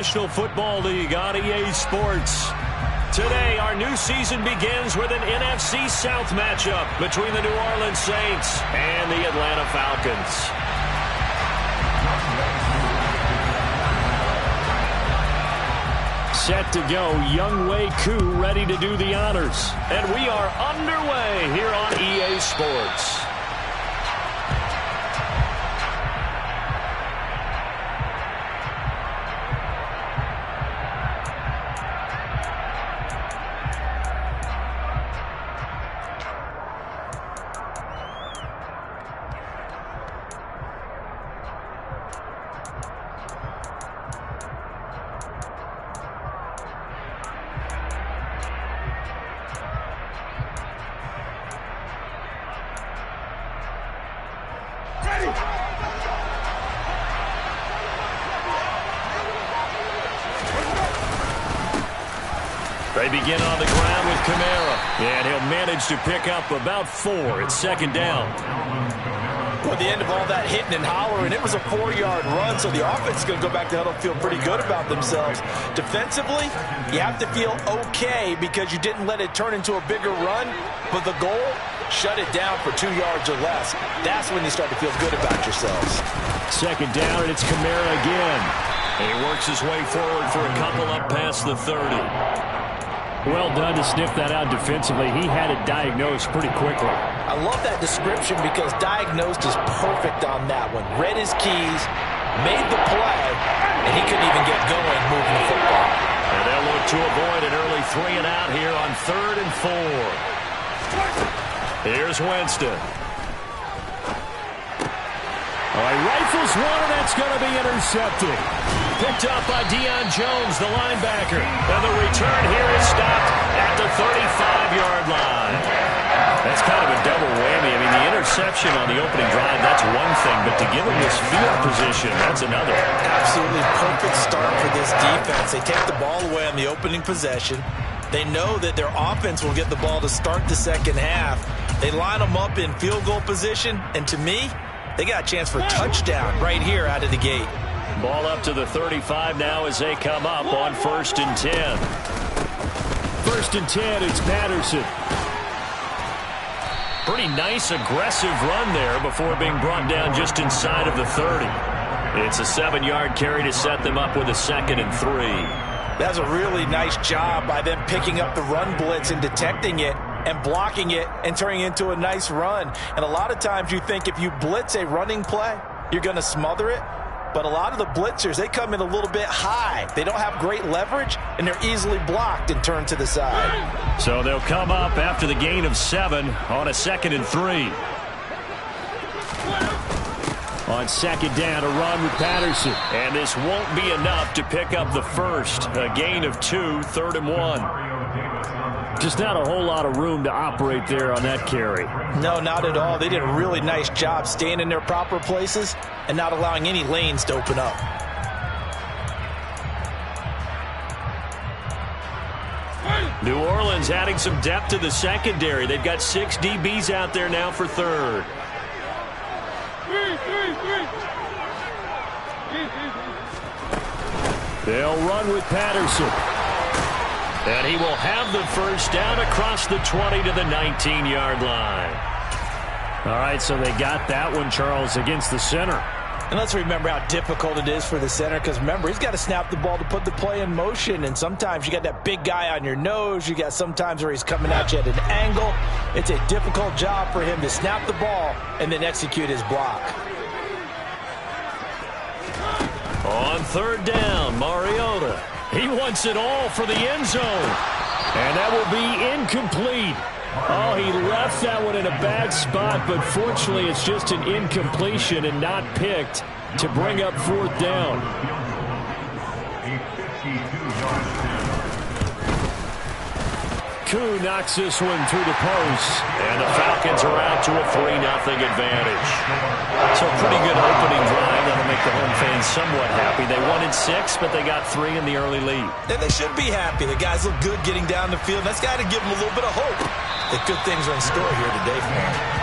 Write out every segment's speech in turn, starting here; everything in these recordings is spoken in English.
National Football League on EA Sports. Today, our new season begins with an NFC South matchup between the New Orleans Saints and the Atlanta Falcons. Set to go, Younghoe Koo ready to do the honors. And we are underway here on EA Sports. They begin on the ground with Kamara, and he'll manage to pick up about 4 at second down. At the end of all that hitting and hollering, it was a 4-yard run, so the offense is going to go back to huddle, feel pretty good about themselves. Defensively, you have to feel okay because you didn't let it turn into a bigger run, but the goal, shut it down for 2 yards or less. That's when you start to feel good about yourselves. Second down, and it's Kamara again. And he works his way forward for a couple up past the 30. Well done to sniff that out defensively. He had it diagnosed pretty quickly. I love that description because diagnosed is perfect on that one. Read his keys, made the play, and he couldn't even get going moving the football. And they'll look to avoid an early 3 and out here on 3rd and 4. Here's Winston. Oh, he rifles one, and that's going to be intercepted. Picked up by Deion Jones, the linebacker. And the return here is stopped at the 35-yard line. That's kind of a double whammy. I mean, the interception on the opening drive, that's one thing. But to give him this field position, that's another. Absolutely perfect start for this defense. They take the ball away on the opening possession. They know that their offense will get the ball to start the second half. They line them up in field goal position. And to me, they got a chance for a touchdown right here out of the gate. Ball up to the 35 now as they come up on 1st and 10. 1st and 10, it's Patterson. Pretty nice, aggressive run there before being brought down just inside of the 30. It's a 7-yard carry to set them up with a 2nd and 3. That's a really nice job by them picking up the run blitz and detecting it and blocking it and turning it into a nice run. And a lot of times you think if you blitz a running play, you're going to smother it. But a lot of the blitzers, they come in a little bit high. They don't have great leverage, and they're easily blocked and turned to the side. So they'll come up after the gain of 7 on a 2nd and 3. On 2nd down, a run with Patterson. And this won't be enough to pick up the first. A gain of 2, 3rd and 1. Just not a whole lot of room to operate there on that carry. No, not at all. They did a really nice job staying in their proper places and not allowing any lanes to open up. New Orleans adding some depth to the secondary. They've got 6 DBs out there now for 3rd. They'll run with Patterson. And he will have the first down across the 20 to the 19-yard line. All right, so they got that one, Charles, against the center. And let's remember how difficult it is for the center because, remember, he's got to snap the ball to put the play in motion. And sometimes you got that big guy on your nose. You got sometimes where he's coming at you at an angle. It's a difficult job for him to snap the ball and then execute his block. On 3rd down, Mariota. He wants it all for the end zone. And that will be incomplete. Oh, he left that one in a bad spot, but fortunately it's just an incompletion and not picked to bring up 4th down. Koo knocks this one through the post. And the Falcons are out to a 3-0 advantage. So a pretty good opening drive. That'll make the home fans somewhat happy. They wanted 6, but they got 3 in the early lead. And they should be happy. The guys look good getting down the field. That's got to give them a little bit of hope that good things are in store here today for them.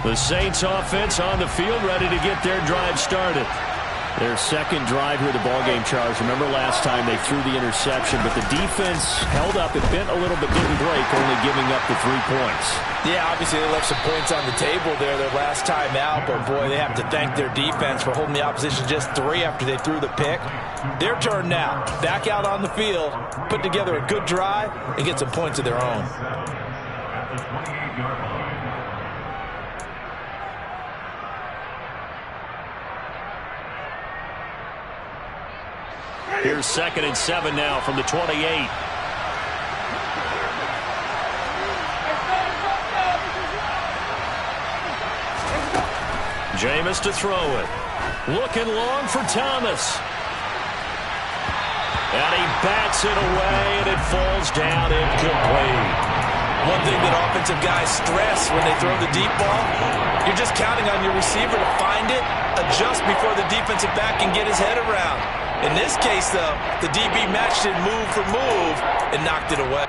The Saints offense on the field, ready to get their drive started. Their second drive here of the ballgame, Charles. Remember last time they threw the interception, but the defense held up. It bent a little but didn't break, only giving up the 3 points. Yeah, obviously they left some points on the table there their last time out, but boy, they have to thank their defense for holding the opposition just 3 after they threw the pick. Their turn now. Back out on the field, put together a good drive, and get some points of their own. Here's 2nd and 7 now from the 28. Jameis to throw it. Looking long for Thomas. And he bats it away, and it falls down incomplete. One thing that offensive guys stress when they throw the deep ball, you're just counting on your receiver to find it, adjust before the defensive back can get his head around. In this case, though, the DB matched it move for move and knocked it away.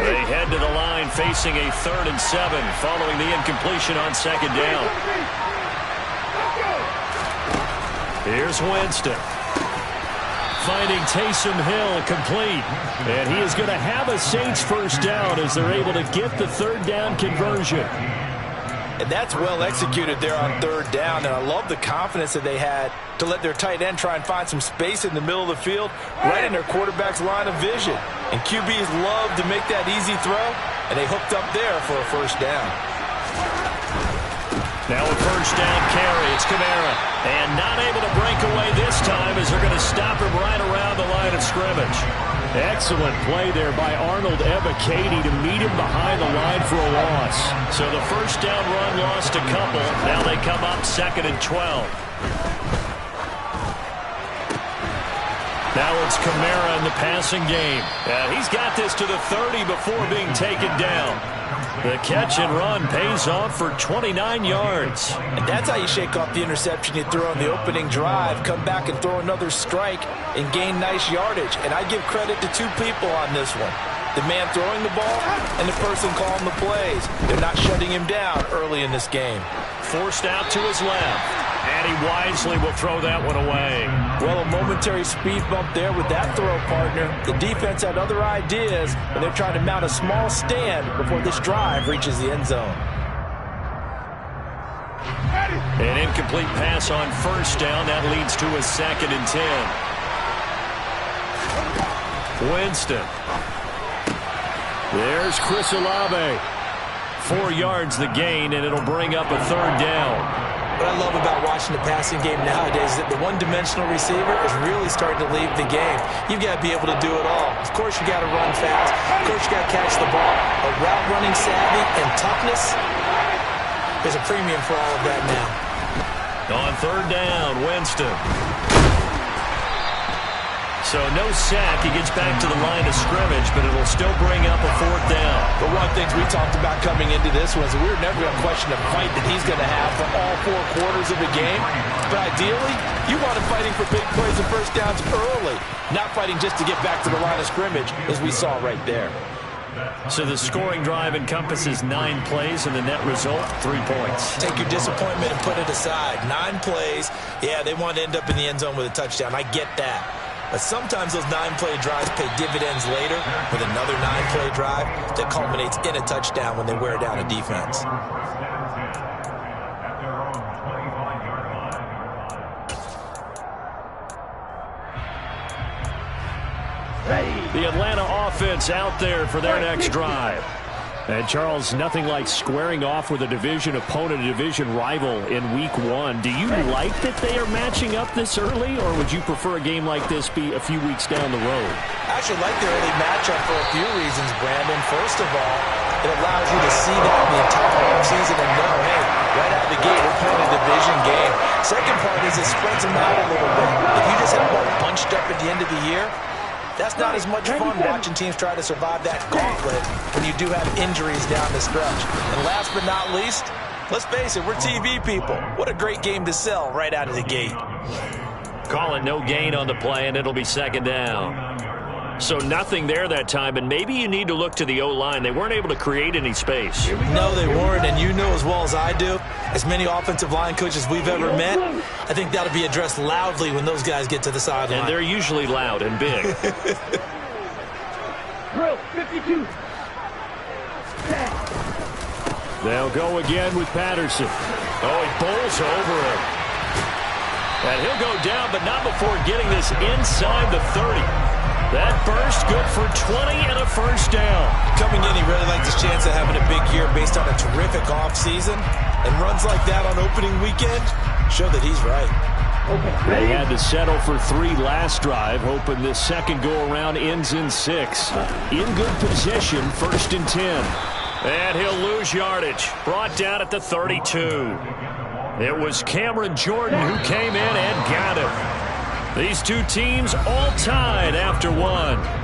They head to the line facing a 3rd and 7 following the incompletion on 2nd down. Here's Winston. Finding Taysom Hill complete. And he is going to have a Saints first down as they're able to get the 3rd down conversion. And that's well executed there on 3rd down. And I love the confidence that they had to let their tight end try and find some space in the middle of the field, right in their quarterback's line of vision. And QBs love to make that easy throw, and they hooked up there for a first down. Now a first down carry. It's Kamara. And not able to break away this time as they're going to stop him right around the line of scrimmage. Excellent play there by Arnold Ebiketie to meet him behind the line for a loss. So the first down run lost a couple. Now they come up 2nd and 12. Now it's Kamara in the passing game. He's got this to the 30 before being taken down. The catch and run pays off for 29 yards. And that's how you shake off the interception you throw on the opening drive, come back and throw another strike and gain nice yardage. And I give credit to 2 people on this one. The man throwing the ball and the person calling the plays. They're not shutting him down early in this game. Forced out to his left. And he wisely will throw that one away. Well, a momentary speed bump there with that throw partner. The defense had other ideas, but they're trying to mount a small stand before this drive reaches the end zone. An incomplete pass on first down. That leads to a 2nd and 10. Winston. There's Chris Olave. 4 yards the gain, and it'll bring up a 3rd down. What I love about watching the passing game nowadays is that the one-dimensional receiver is really starting to leave the game. You've got to be able to do it all. Of course, you got to run fast. Of course, you got to catch the ball. But route running savvy and toughness, there's a premium for all of that now. On 3rd down, Winston. So no sack. He gets back to the line of scrimmage, but it'll still bring up a 4th down. But one of the things we talked about coming into this was that we were never going to question the fight that he's going to have for all 4 quarters of the game. But ideally, you want him fighting for big plays and first downs early, not fighting just to get back to the line of scrimmage, as we saw right there. So the scoring drive encompasses 9 plays, and the net result, 3 points. Take your disappointment and put it aside. 9 plays. Yeah, they want to end up in the end zone with a touchdown. I get that. But sometimes those 9-play drives pay dividends later with another 9-play drive that culminates in a touchdown when they wear down a defense. The Atlanta offense out there for their next drive. And, Charles, nothing like squaring off with a division opponent, a division rival in Week 1. Do you like that they are matching up this early, or would you prefer a game like this be a few weeks down the road? I actually like the early matchup for a few reasons, Brandon. First of all, it allows you to see that the entire offseason and know, hey, right out of the gate, we're playing a division game. Second part is it spreads them out a little bit. If you just have one bunched up at the end of the year, that's not as much fun watching teams try to survive that gauntlet when you do have injuries down the stretch. And last but not least, let's face it, we're TV people. What a great game to sell right out of the gate. Call it no gain on the play, and it'll be second down. So nothing there that time, and maybe you need to look to the O-line. They weren't able to create any space. No, they weren't, and you know as well as I do, as many offensive line coaches we've ever met, I think that'll be addressed loudly when those guys get to the sideline. And they're usually loud and big. Drill 52. They'll go again with Patterson. Oh, he bowls over him. And he'll go down, but not before getting this inside the 30. That burst good for 20 and a first down. Coming in, he really liked his chance of having a big year based on a terrific offseason. And runs like that on opening weekend show that he's right. They had to settle for 3 last drive, hoping this second go-around ends in 6. In good position, 1st and 10. And he'll lose yardage. Brought down at the 32. It was Cameron Jordan who came in and got him. These two teams all tied after 1.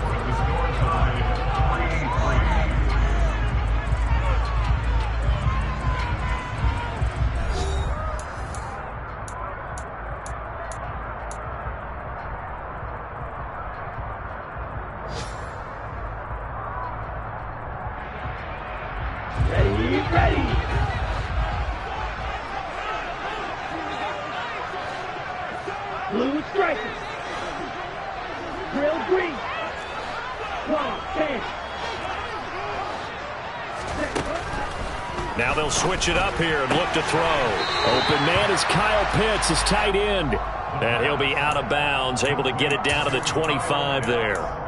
Ready. Blue strikers. Drill green. Now they'll switch it up here and look to throw. Open man is Kyle Pitts, his tight end. And he'll be out of bounds, able to get it down to the 25 there.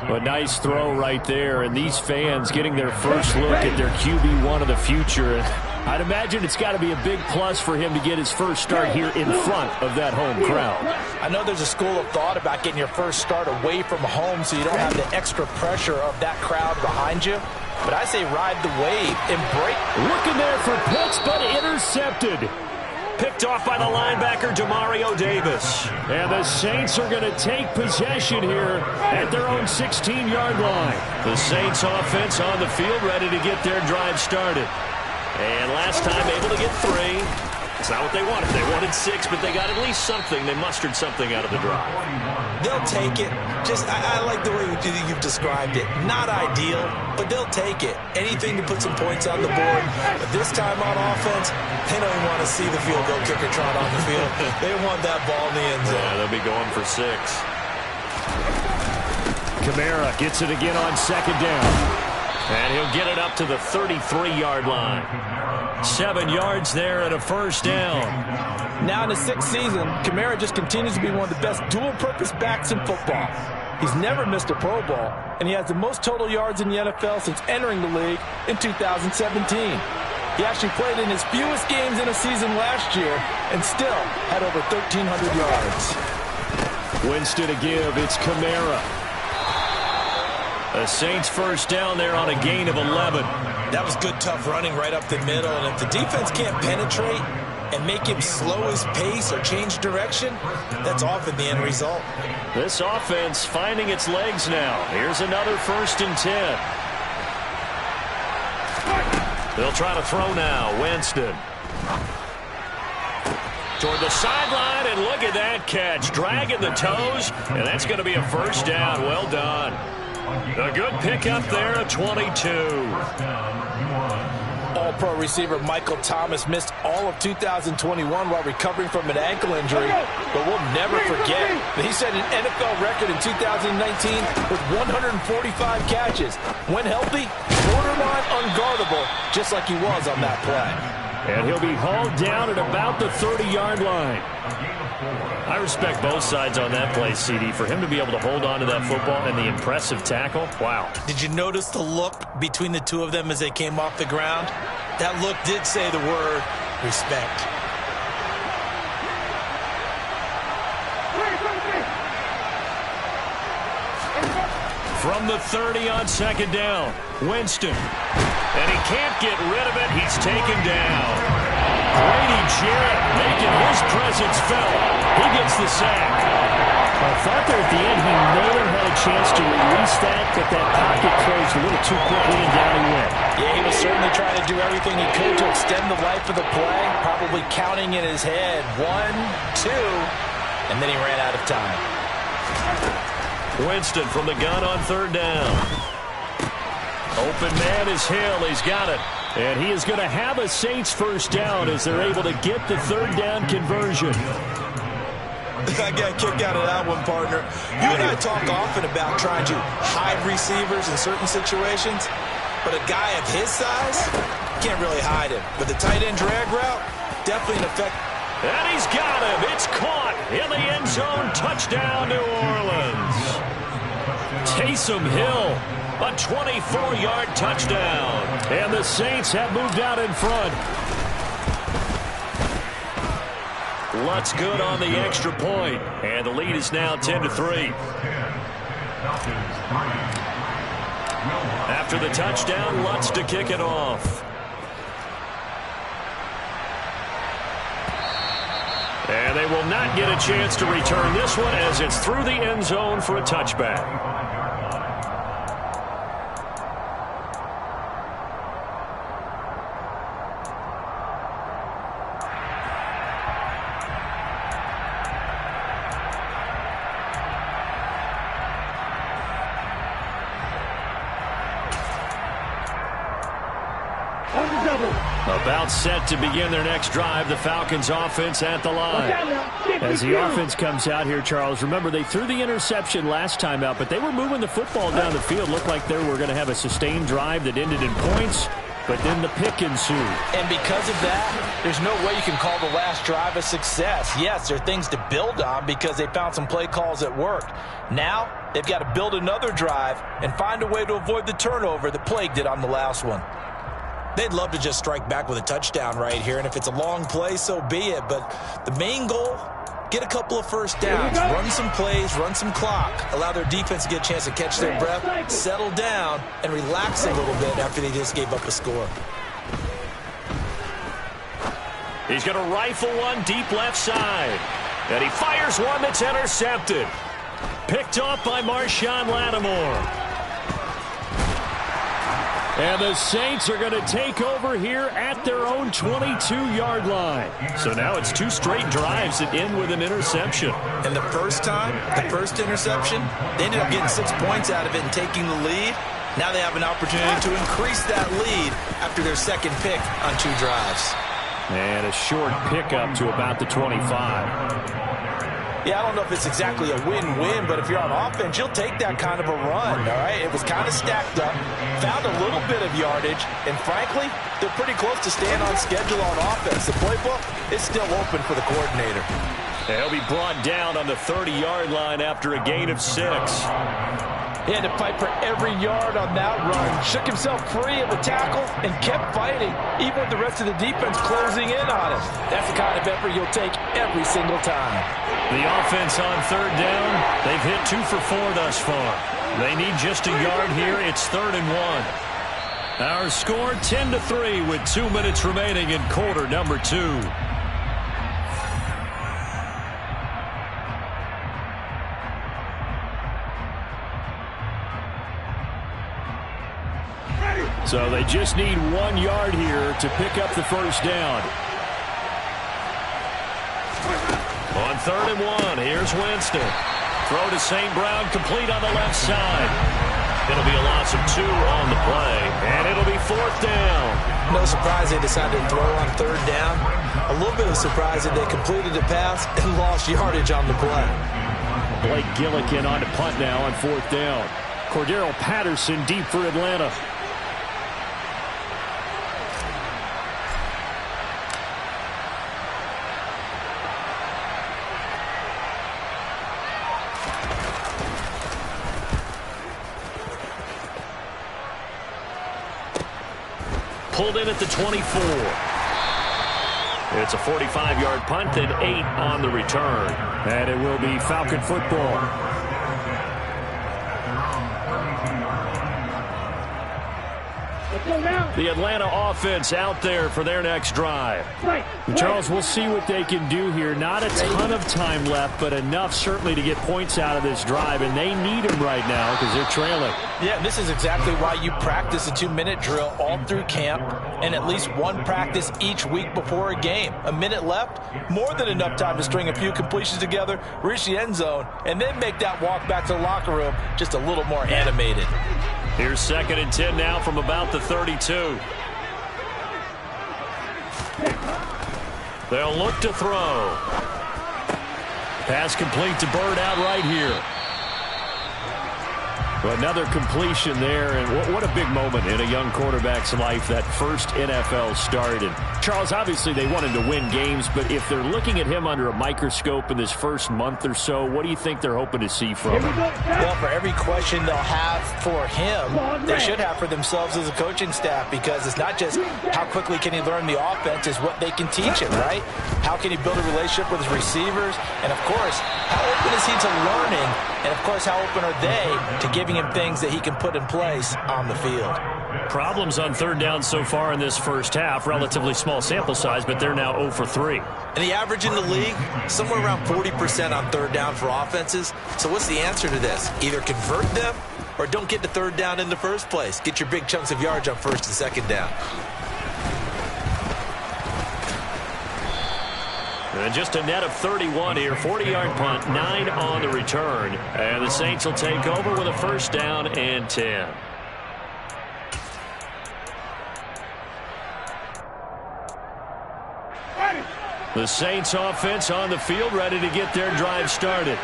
A nice throw right there, and these fans getting their first look at their QB1 of the future. I'd imagine it's got to be a big plus for him to get his first start here in front of that home crowd. I know there's a school of thought about getting your first start away from home so you don't have the extra pressure of that crowd behind you. But I say ride the wave and break. Looking there for Pitts, but intercepted. Picked off by the linebacker, Demario Davis. And the Saints are going to take possession here at their own 16-yard line. The Saints offense on the field, ready to get their drive started. And last time able to get 3. It's not what they wanted. They wanted 6, but they got at least something. They mustered something out of the drive. They'll take it. I like the way you've described it. Not ideal, but they'll take it. Anything to put some points on the board. But this time on offense, they don't even want to see the field goal kicker trot on the field. They want that ball in the end zone. Yeah, they'll be going for 6. Kamara gets it again on second down. And he'll get it up to the 33-yard line. 7 yards there and a first down. Now in his 6th season, Kamara just continues to be one of the best dual-purpose backs in football. He's never missed a Pro Bowl, and he has the most total yards in the NFL since entering the league in 2017. He actually played in his fewest games in a season last year and still had over 1,300 yards. Winston to give. It's Kamara. The Saints first down there on a gain of 11. That was good, tough running right up the middle. And if the defense can't penetrate and make him slow his pace or change direction, that's often the end result. This offense finding its legs now. Here's another 1st and 10. They'll try to throw now. Winston. Toward the sideline, and look at that catch. Dragging the toes, and that's going to be a first down. Well done. A good pickup there at 22. All-pro receiver Michael Thomas missed all of 2021 while recovering from an ankle injury, but we'll never forget that he set an NFL record in 2019 with 145 catches. When healthy, borderline unguardable, just like he was on that play. And he'll be hauled down at about the 30-yard line. I respect both sides on that play, CD. For him to be able to hold on to that football and the impressive tackle, wow. Did you notice the look between the two of them as they came off the ground? That look did say the word respect. From the 30 on second down, Winston. And he can't get rid of it. He's taken down. Grady Jarrett making his presence felt. He gets the sack. I thought there at the end he may have had a chance to release that, but that pocket closed a little too quickly and down he went. Yeah, he was certainly trying to do everything he could to extend the life of the play, probably counting in his head 1, 2, and then he ran out of time. Winston from the gun on third down. Open man is Hill. He's got it. And he is going to have a Saints first down as they're able to get the third down conversion. I got a kick out of that one, partner. You and I talk often about trying to hide receivers in certain situations, but a guy of his size can't really hide him. With the tight end drag route, definitely an effect. And he's got him. It's caught in the end zone. Touchdown, New Orleans. Taysom Hill, a 24-yard touchdown. And the Saints have moved out in front. Lutz good on the extra point. And the lead is now 10-3. After the touchdown, Lutz to kick it off. And they will not get a chance to return this one as it's through the end zone for a touchback. About set to begin their next drive, the Falcons offense at the line. As the offense comes out here, Charles, remember they threw the interception last time out, but they were moving the football down the field. Looked like they were going to have a sustained drive that ended in points, but then the pick ensued. And because of that, there's no way you can call the last drive a success. Yes, there are things to build on because they found some play calls that worked. Now, they've got to build another drive and find a way to avoid the turnover that plagued it on the last one. They'd love to just strike back with a touchdown right here, and if it's a long play, so be it. But the main goal, get a couple of first downs, run some plays, run some clock, allow their defense to get a chance to catch their breath, settle down, and relax a little bit after they just gave up a score. He's going to rifle one deep left side. And he fires one that's intercepted. Picked off by Marshawn Lattimore. And the Saints are going to take over here at their own 22-yard line. So now it's two straight drives that end with an interception. And the first time, the first interception, they ended up getting 6 points out of it and taking the lead. Now they have an opportunity to increase that lead after their second pick on 2 drives. And a short pickup to about the 25. Yeah, I don't know if it's exactly a win-win, but if you're on offense, you'll take that kind of a run, all right? It was kind of stacked up, found a little bit of yardage, and frankly, they're pretty close to staying on schedule on offense. The playbook is still open for the coordinator. He'll be brought down on the 30-yard line after a gain of 6. He had to fight for every yard on that run. Shook himself free of the tackle and kept fighting, even with the rest of the defense closing in on him. That's the kind of effort you'll take every single time. The offense on third down, they've hit 2 for 4 thus far. They need just a yard here. It's 3rd and 1. Our score 10-3 with 2 minutes remaining in quarter number 2. So they just need 1 yard here to pick up the first down. On 3rd and 1, here's Winston. Throw to St. Brown, complete on the left side. It'll be a loss of 2 on the play, and it'll be 4th down. No surprise they decided to throw on 3rd down. A little bit of surprise that they completed the pass and lost yardage on the play. Blake Gillikin on to punt now on 4th down. Cordero Patterson deep for Atlanta. Pulled in at the 24. It's a 45-yard punt and 8 on the return. And it will be Falcon football. The Atlanta offense out there for their next drive. Charles, we'll see what they can do here. Not a ton of time left, but enough certainly to get points out of this drive, and they need them right now because they're trailing. Yeah, this is exactly why you practice a 2-minute drill all through camp and at least one practice each week before a game. A minute left, more than enough time to string a few completions together, reach the end zone, and then make that walk back to the locker room just a little more animated. Here's 2nd and 10 now from about the 32. They'll look to throw. Pass complete to Bird out right here. Another completion there, and what a big moment in a young quarterback's life, that first NFL start. And Charles, obviously they want him to win games, but if they're looking at him under a microscope in this first month or so, what do you think they're hoping to see from him? Well, for every question they'll have for him, they should have for themselves as a coaching staff, because it's not just how quickly can he learn the offense, it's what they can teach him, right? How can he build a relationship with his receivers? And, of course, how open is he to learning? And, of course, how open are they to giving him things that he can put in place on the field? Problems on 3rd down so far in this first half. Relatively small sample size, but they're now 0 for 3. And the average in the league, somewhere around 40% on 3rd down for offenses. So what's the answer to this? Either convert them or don't get to 3rd down in the first place. Get your big chunks of yards on 1st and 2nd down. And just a net of 31 here. 40-yard punt, 9 on the return. And the Saints will take over with a 1st down and 10. The Saints offense on the field, ready to get their drive started.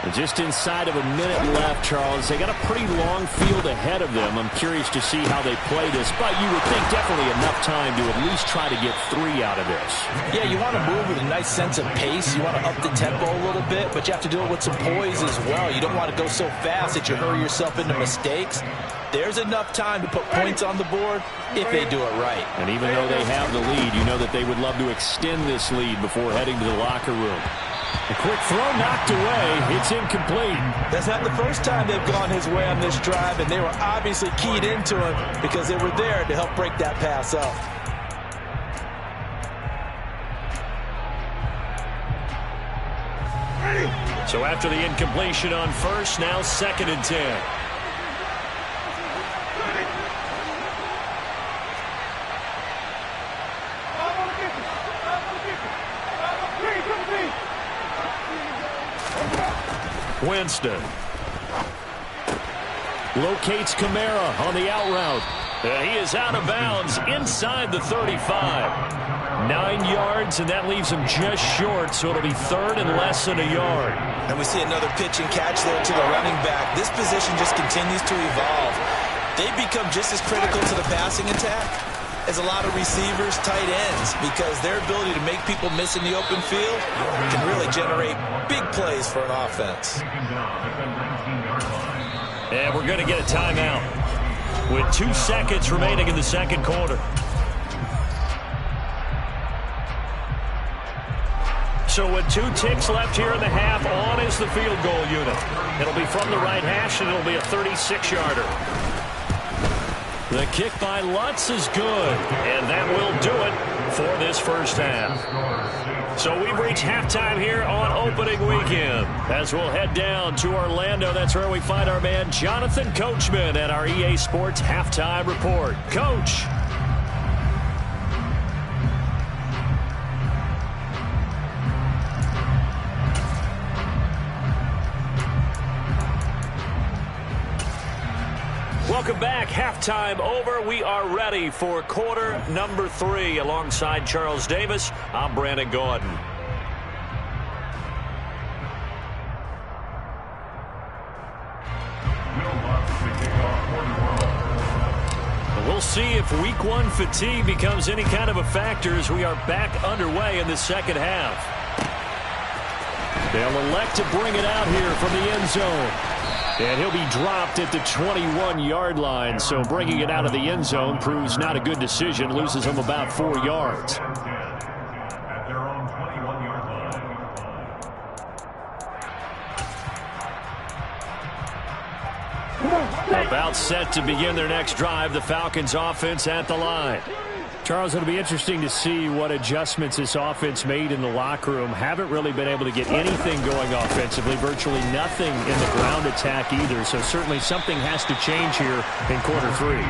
And just inside of a minute left, Charles. They got a pretty long field ahead of them. I'm curious to see how they play this, but you would think definitely enough time to at least try to get 3 out of this. Yeah, you want to move with a nice sense of pace. You want to up the tempo a little bit, but you have to do it with some poise as well. You don't want to go so fast that you hurry yourself into mistakes. There's enough time to put points on the board if they do it right. And even though they have the lead, you know that they would love to extend this lead before heading to the locker room. A quick throw knocked away. It's incomplete. That's not the first time they've gone his way on this drive, and they were obviously keyed into him because they were there to help break that pass up. So after the incompletion on 1st, now 2nd and 10. Winston locates Kamara on the out route. He is out of bounds inside the 35. 9 yards, and that leaves him just short, so it'll be 3rd and less than a yard. And we see another pitch and catch there to the running back. This position just continues to evolve. They become just as critical to the passing attack as a lot of receivers, tight ends, because their ability to make people miss in the open field can really generate big plays for an offense. And we're going to get a timeout with 2 seconds remaining in the 2nd quarter. So with 2 ticks left here in the half, on is the field goal unit. It'll be from the right hash, and it'll be a 36-yarder. The kick by Lutz is good, and that will do it for this first half. So we've reached halftime here on opening weekend. As we'll head down to Orlando, that's where we find our man Jonathan Coachman at our EA Sports Halftime Report. Coach. Welcome back. Halftime over. We are ready for quarter number 3. Alongside Charles Davis, I'm Brandon Gaudin. We'll see if week 1 fatigue becomes any kind of a factor as we are back underway in the second half. They'll elect to bring it out here from the end zone. And he'll be dropped at the 21-yard line. So bringing it out of the end zone proves not a good decision. Loses him about 4 yards. About set to begin their next drive. The Falcons offense at the line. Charles, it'll be interesting to see what adjustments this offense made in the locker room. Haven't really been able to get anything going offensively. Virtually nothing in the ground attack either. So certainly something has to change here in quarter 3.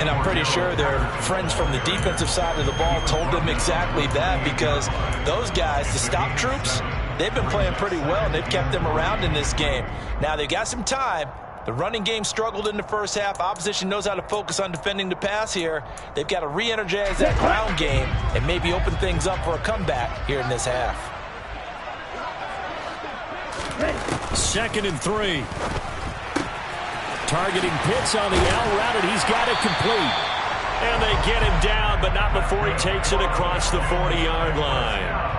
And I'm pretty sure their friends from the defensive side of the ball told them exactly that, because those guys, the stop troops, they've been playing pretty well, and they've kept them around in this game. Now they've got some time. The running game struggled in the first half. Opposition knows how to focus on defending the pass here. They've got to re-energize that ground game and maybe open things up for a comeback here in this half. 2nd and 3. Targeting Pitts on the out route, and he's got it complete. And they get him down, but not before he takes it across the 40-yard line.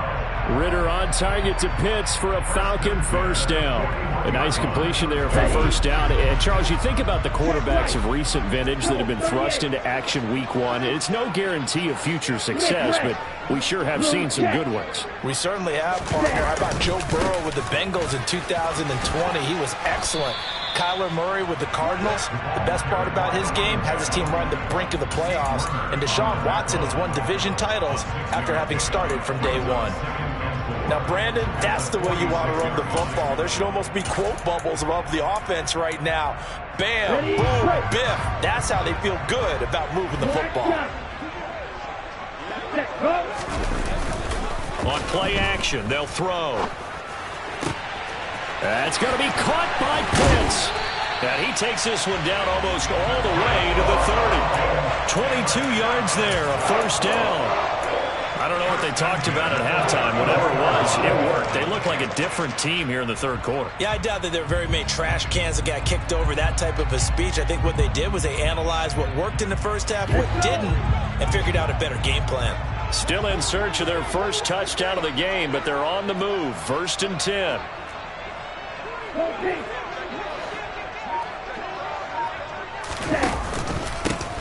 Ritter on target to Pitts for a Falcon first down. A nice completion there for first down. And Charles, you think about the quarterbacks of recent vintage that have been thrust into action week 1. It's no guarantee of future success, but we sure have seen some good ones. We certainly have, partner. How about Joe Burrow with the Bengals in 2020? He was excellent. Kyler Murray with the Cardinals. The best part about his game, has his team run the brink of the playoffs. And Deshaun Watson has won division titles after having started from day 1. Now, Brandon, that's the way you want to run the football. There should almost be quote bubbles above the offense right now. Bam, boom, biff. That's how they feel good about moving the football. On play action, they'll throw. That's going to be caught by Pitts. And he takes this one down almost all the way to the 30. 22 yards there, a first down. I don't know what they talked about at halftime. Whatever it was, it worked. They look like a different team here in the third quarter. Yeah, I doubt that there were very many trash cans that got kicked over, that type of a speech. I think what they did was they analyzed what worked in the first half, what didn't, and figured out a better game plan. Still in search of their first touchdown of the game, but they're on the move. 1st and 10.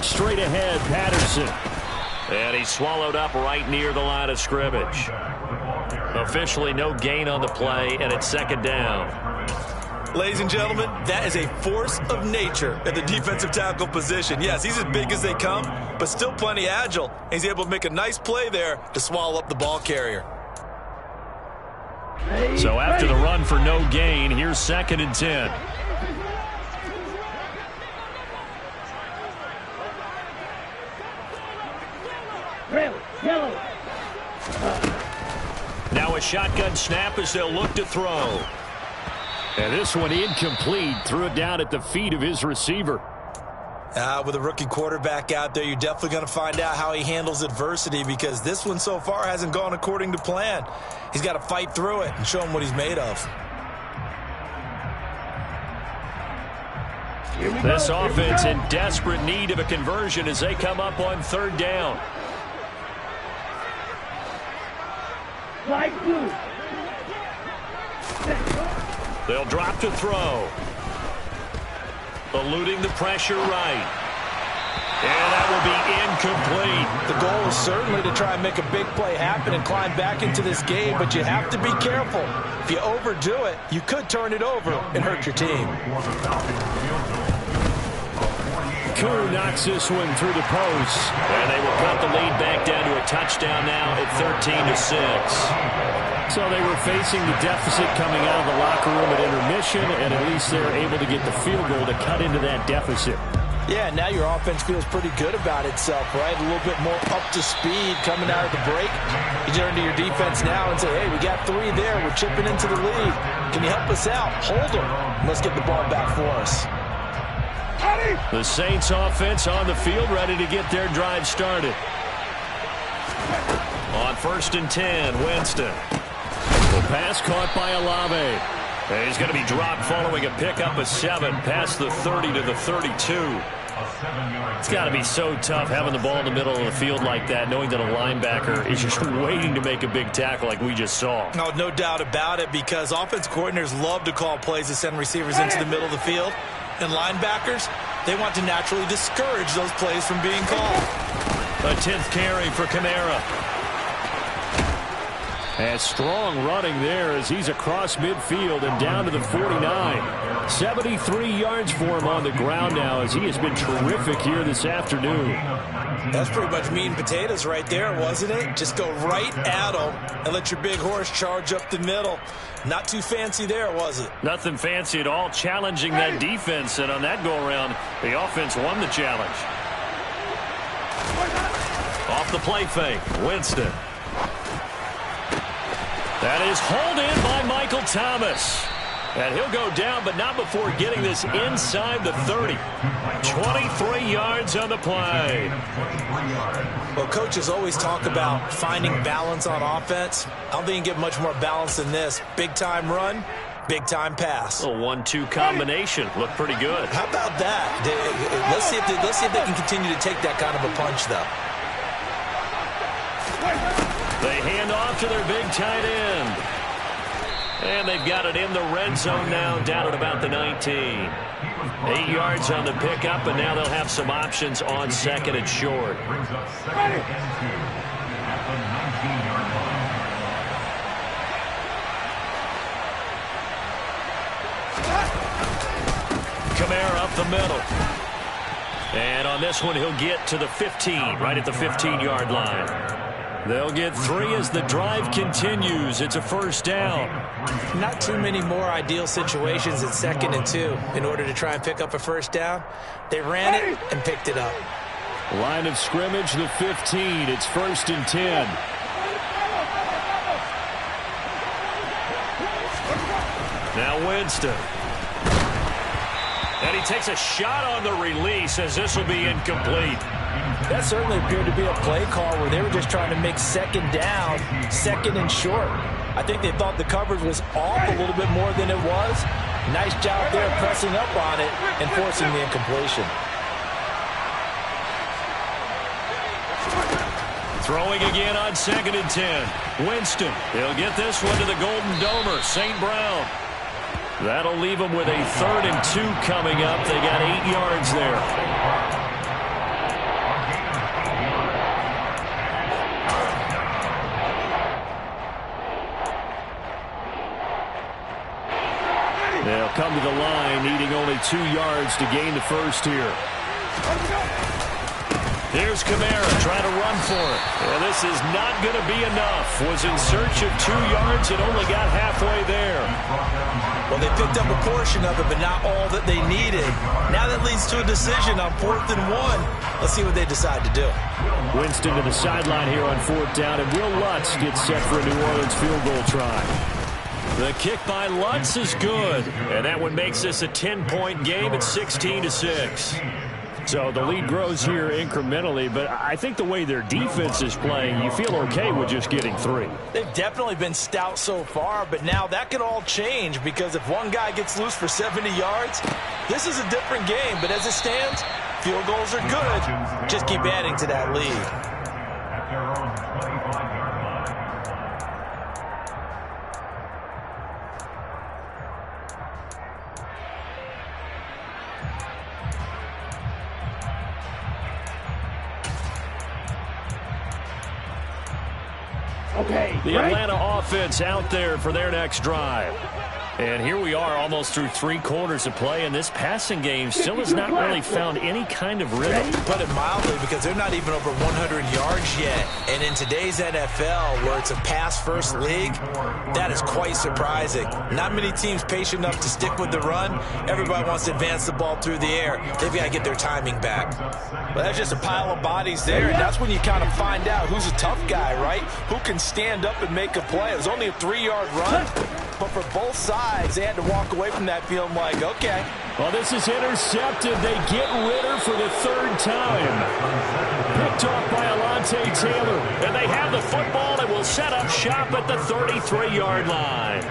Straight ahead, Patterson. And he's swallowed up right near the line of scrimmage. Officially no gain on the play, and it's 2nd down. Ladies and gentlemen, that is a force of nature at the defensive tackle position. Yes, he's as big as they come, but still plenty agile. He's able to make a nice play there to swallow up the ball carrier. So after the run for no gain, here's 2nd and 10. Now a shotgun snap as they'll look to throw. And this one incomplete. Threw it down at the feet of his receiver. With a rookie quarterback out there, you're definitely going to find out how he handles adversity, because this one so far hasn't gone according to plan. He's got to fight through it and show him what he's made of. This offense in desperate need of a conversion as they come up on 3rd down. They'll drop to throw. Eluding the pressure right. And that will be incomplete. The goal is certainly to try and make a big play happen and climb back into this game, but you have to be careful. If you overdo it, you could turn it over and hurt your team. Koo knocks this one through the post. And they will cut the lead back down to a touchdown now at 13-6. So they were facing the deficit coming out of the locker room at intermission, and at least they're able to get the field goal to cut into that deficit. Yeah, now your offense feels pretty good about itself, right? A little bit more up to speed coming out of the break. You turn to your defense now and say, hey, we got 3 there. We're chipping into the lead. Can you help us out? Hold them. Let's get the ball back for us. The Saints offense on the field, ready to get their drive started. On 1st and 10, Winston. The pass caught by Olave. And he's going to be dropped following a pickup of 7 past the 30 to the 32. It's got to be so tough having the ball in the middle of the field like that, knowing that a linebacker is just waiting to make a big tackle like we just saw. No doubt about it, because offense coordinators love to call plays to send receivers into the middle of the field. And linebackers, they want to naturally discourage those plays from being called. A 10th carry for Kamara. And strong running there as he's across midfield and down to the 49. 73 yards for him on the ground now as he has been terrific here this afternoon. That's pretty much meat and potatoes right there, wasn't it? Just go right at him and let your big horse charge up the middle. Not too fancy there, was it? Nothing fancy at all, challenging that defense. And on that go-around, the offense won the challenge. Off the play fake, Winston. That is hauled in by Michael Thomas. And he'll go down, but not before getting this inside the 30. 23 yards on the play. Well, coaches always talk about finding balance on offense. I don't think you can get much more balance than this. Big-time run, big-time pass. A 1-2 combination. Looked pretty good. How about that? Let's see if they can continue to take that kind of a punch, though. They hand off to their big tight end. And they've got it in the red zone now, down at about the 19. 8 yards on the pickup, and now they'll have some options on 2nd and short. Kamara up the middle. And on this one, he'll get to the 15, right at the 15-yard line. They'll get 3 as the drive continues. It's a 1st down. Not too many more ideal situations in 2nd and 2 in order to try and pick up a 1st down. They ran it and picked it up. Line of scrimmage, the 15. It's 1st and 10. Now Winston. And he takes a shot on the release as this will be incomplete. That certainly appeared to be a play call where they were just trying to make 2nd down, 2nd and short. I think they thought the coverage was off a little bit more than it was. Nice job there pressing up on it and forcing the incompletion. Throwing again on 2nd and 10. Winston. He'll get this one to the Golden Domer, St. Brown. That'll leave them with a 3rd and 2 coming up. They got 8 yards there. They'll come to the line, needing only 2 yards to gain the 1st here. Here's Kamara trying to run for it. And this is not going to be enough. Was in search of 2 yards and only got halfway there. Well, they picked up a portion of it, but not all that they needed. Now that leads to a decision on 4th and 1. Let's see what they decide to do. Winston to the sideline here on 4th down, and Will Lutz gets set for a New Orleans field goal try. The kick by Lutz is good, and that one makes this a 10-point game at 16-6. So the lead grows here incrementally, but I think the way their defense is playing, you feel okay with just getting 3. They've definitely been stout so far, but now that could all change because if one guy gets loose for 70 yards, this is a different game. But as it stands, field goals are good. Just keep adding to that lead. Okay, The right? Atlanta offense out there for their next drive. And here we are almost through 3 quarters of play, and this passing game still has not really found any kind of rhythm. Put it mildly, because they're not even over 100 yards yet. And in today's NFL, where it's a pass-first league, that is quite surprising. Not many teams patient enough to stick with the run. Everybody wants to advance the ball through the air. They've got to get their timing back. But that's just a pile of bodies there, and that's when you kind of find out who's a tough guy, right? Who can stand up and make a play. It was only a 3-yard run, But for both sides, they had to walk away from that feeling like, okay. Well, this is intercepted. They get Ridder for the third time. Picked off by Alontae Taylor. And they have the football and will set up shop at the 33-yard line.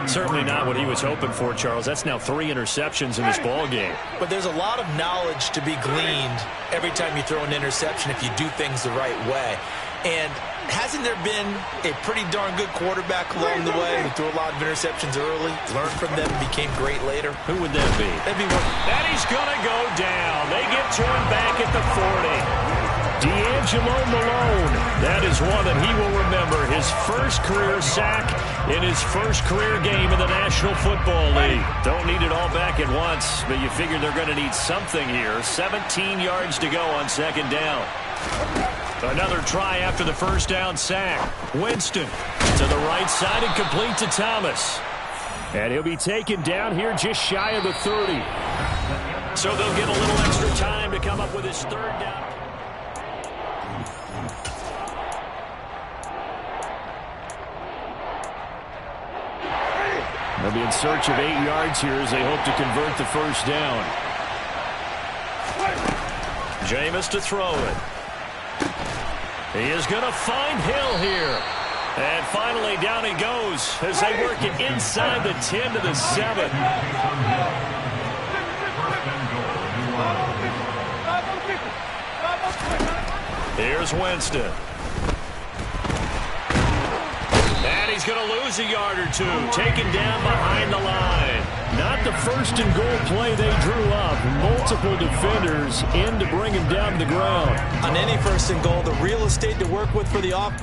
Certainly not what he was hoping for, Charles. That's now 3 interceptions in this ball game. But there's a lot of knowledge to be gleaned every time you throw an interception if you do things the right way. And hasn't there been a pretty darn good quarterback along the way who threw a lot of interceptions early, learned from them, and became great later? Who would that be? That'd be one. And he's going to go down. They get to him back at the 40. D'Angelo Malone. That is one that he will remember. His first career sack in his first career game in the National Football League. Don't need it all back at once, but you figure they're going to need something here. 17 yards to go on second down. Another try after the first down sack. Winston to the right side and complete to Thomas. And he'll be taken down here just shy of the 30. So they'll get a little extra time to come up with his third down. They'll be in search of 8 yards here as they hope to convert the first down. Jameis to throw it. He is going to find Hill here. And finally down he goes as they work it inside the 10 to the 7. Here's Winston. And he's going to lose a yard or two. Taken down behind the line. Not the first and goal play they drew up. Multiple defenders in to bring him down to the ground. On any first and goal, the real estate to work with for the offense.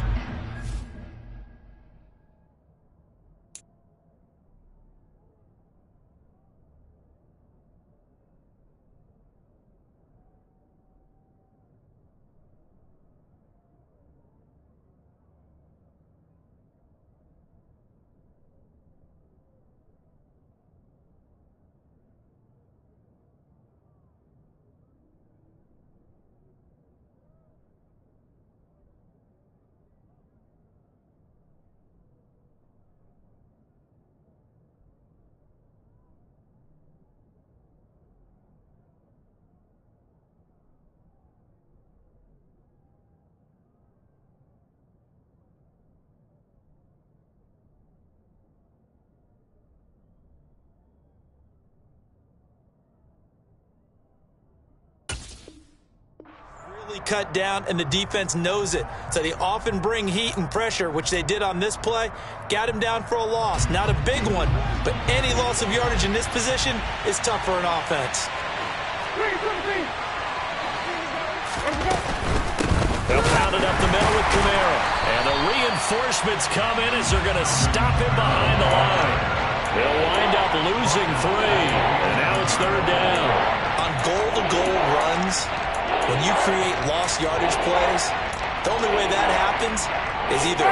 Cut down, and the defense knows it. So they often bring heat and pressure, which they did on this play. Got him down for a loss. Not a big one, but any loss of yardage in this position is tough for an offense. They'll pound it up the middle with Kamara. And the reinforcements come in as they're going to stop him behind the line. They'll wind up losing 3. And now it's third down. On goal-to-goal runs, when you create lost yardage plays, the only way that happens is either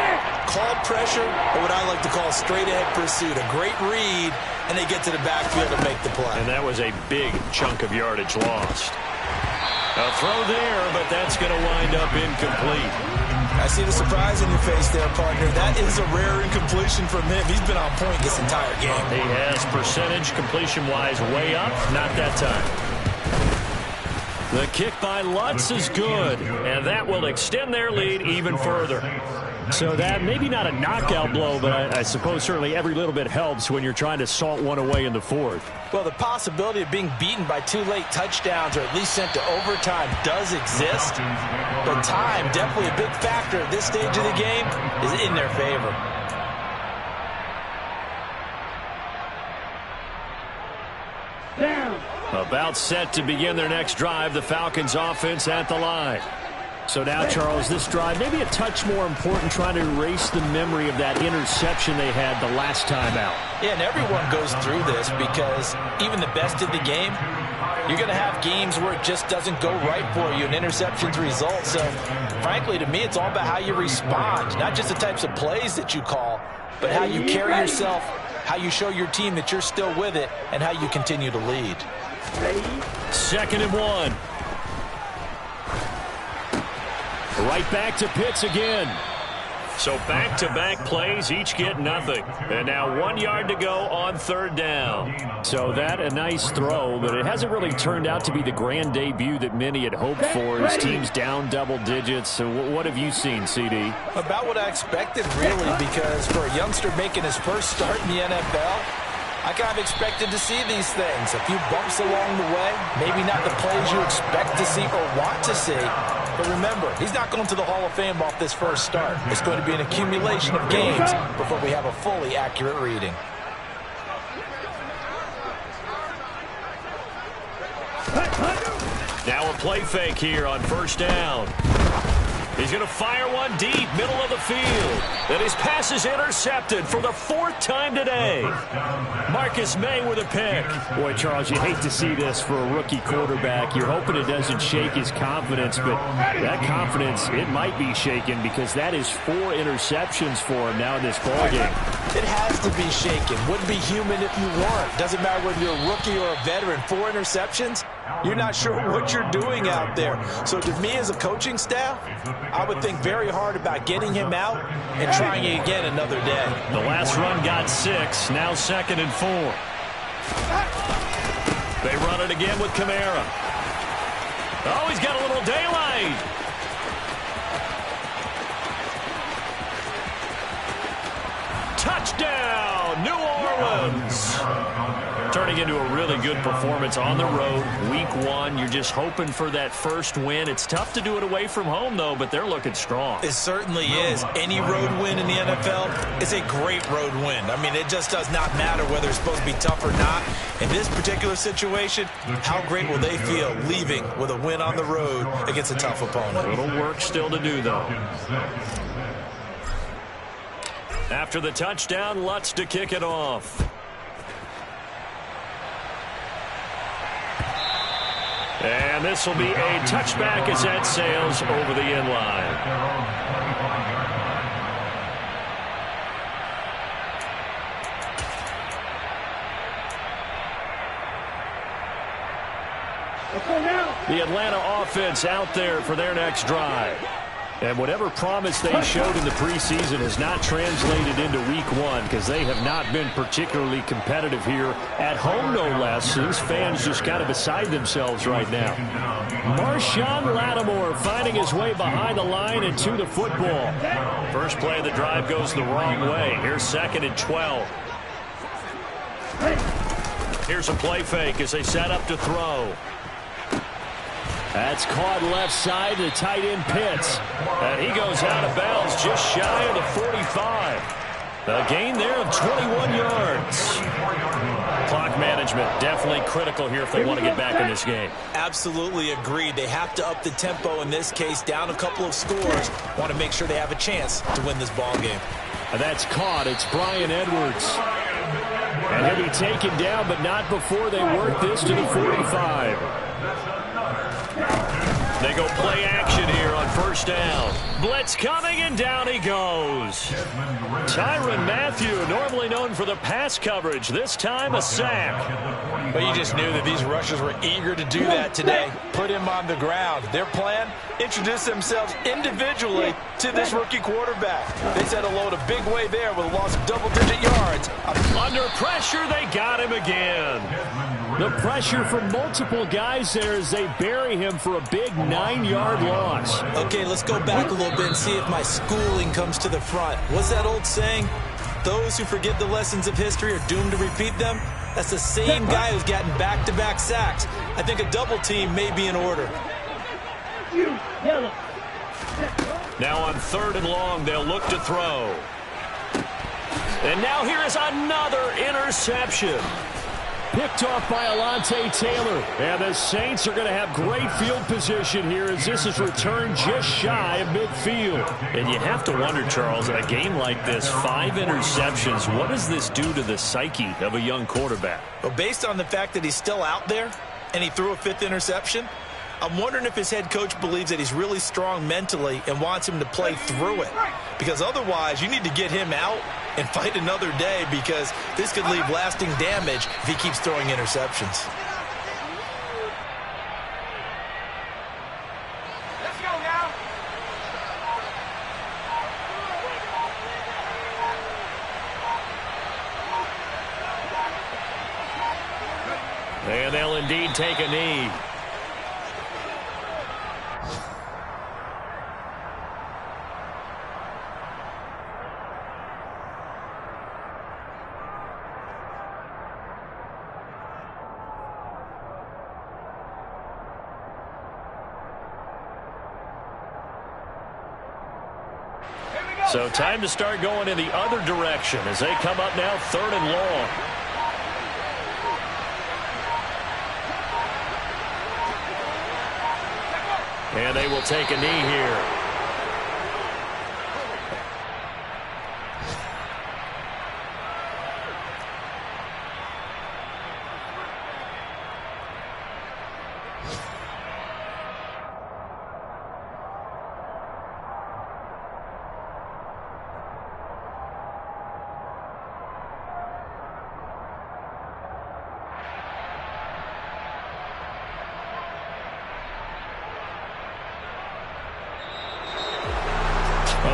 call pressure or what I like to call straight-ahead pursuit. A great read, and they get to the backfield to make the play. And that was a big chunk of yardage lost. A throw there, but that's going to wind up incomplete. I see the surprise in your face there, partner. That is a rare incompletion from him. He's been on point this entire game. He has percentage completion-wise way up. Not that time. The kick by Lutz is good, and that will extend their lead even further. So that, maybe not a knockout blow, but I suppose certainly every little bit helps when you're trying to salt one away in the fourth. Well, the possibility of being beaten by 2 late touchdowns or at least sent to overtime does exist. But time, definitely a big factor at this stage of the game, is in their favor. Down. About set to begin their next drive, the Falcons offense at the line. So now, Charles, this drive maybe a touch more important, trying to erase the memory of that interception they had the last time out. Yeah, and everyone goes through this because even the best of the game, you're going to have games where it just doesn't go right for you, and interceptions result. So, frankly, to me, it's all about how you respond, not just the types of plays that you call, but how you carry yourself, how you show your team that you're still with it, and how you continue to lead. 2nd and 1. Right back to Pitts again. So back-to-back plays, each get nothing. And now 1 yard to go on third down. So that a nice throw, but it hasn't really turned out to be the grand debut that many had hoped for. His team's down double digits. So what have you seen, CD? About what I expected, really, because for a youngster making his first start in the NFL, I kind of expected to see these things. A few bumps along the way, maybe not the plays you expect to see or want to see. But remember, he's not going to the Hall of Fame off this first start. It's going to be an accumulation of games before we have a fully accurate reading. Now a play fake here on first down. He's going to fire one deep, middle of the field. And his pass is intercepted for the 4th time today. Marcus May with a pick. Boy, Charles, you hate to see this for a rookie quarterback. You're hoping it doesn't shake his confidence, but that confidence, it might be shaken because that is 4 interceptions for him now in this ballgame. It has to be shaken. Wouldn't be human if you weren't. Doesn't matter whether you're a rookie or a veteran. 4 interceptions, you're not sure what you're doing out there. So to me as a coaching staff, I would think very hard about getting him out and trying it again another day. The last run got 6, now 2nd and 4. They run it again with Kamara. Oh, he's got a little daylight. Touchdown, New Orleans. Turning into a really good performance on the road. Week 1, you're just hoping for that first win. It's tough to do it away from home, though, but they're looking strong. It certainly is. Any road win in the NFL is a great road win. I mean, it just does not matter whether it's supposed to be tough or not. In this particular situation, how great will they feel leaving with a win on the road against a tough opponent? A little work still to do, though. After the touchdown, Lutz to kick it off. And this will be a touchback as that sails over the end line. The Atlanta offense out there for their next drive. And whatever promise they showed in the preseason has not translated into week 1 because they have not been particularly competitive here at home, no less. These fans just kind of beside themselves right now. Marshawn Lattimore finding his way behind the line and to the football. First play of the drive goes the wrong way. Here's 2nd and 12. Here's a play fake as they set up to throw. That's caught left side to tight end Pitts. And he goes out of bounds just shy of the 45. A gain there of 21 yards. Clock management definitely critical here if they want to get back in this game. Absolutely agreed. They have to up the tempo in this case, down a couple of scores. Want to make sure they have a chance to win this ball game. And that's caught. It's Bryan Edwards. And he'll be taken down, but not before they work this to the 45. They go play action here on first down. Blitz coming, and down he goes. Tyrann Mathieu, normally known for the pass coverage, this time a sack. But you just knew that these rushers were eager to do that today. Put him on the ground. Their plan, introduce themselves individually to this rookie quarterback. They set a load a big way there with a loss of double-digit yards. Under pressure, they got him again. The pressure from multiple guys there as they bury him for a big 9-yard loss. Okay, let's go back a little bit and see if my schooling comes to the front. What's that old saying? Those who forget the lessons of history are doomed to repeat them. That's the same guy who's gotten back-to-back sacks. I think a double team may be in order. Now on 3rd and long, they'll look to throw. And now here is another interception. Picked off by Alontae Taylor. And the Saints are going to have great field position here as this is returned just shy of midfield. And you have to wonder, Charles, a game like this, 5 interceptions, what does this do to the psyche of a young quarterback? Well, based on the fact that he's still out there and he threw a 5th interception, I'm wondering if his head coach believes that he's really strong mentally and wants him to play through it. Because otherwise, you need to get him out and fight another day because this could leave lasting damage if he keeps throwing interceptions. Let's go now. And they'll indeed take a knee. So time to start going in the other direction as they come up now 3rd and long. And they will take a knee here.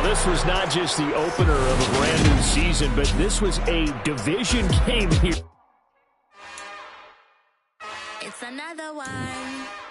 This was not just the opener of a brand new season, but this was a division game here. It's another one.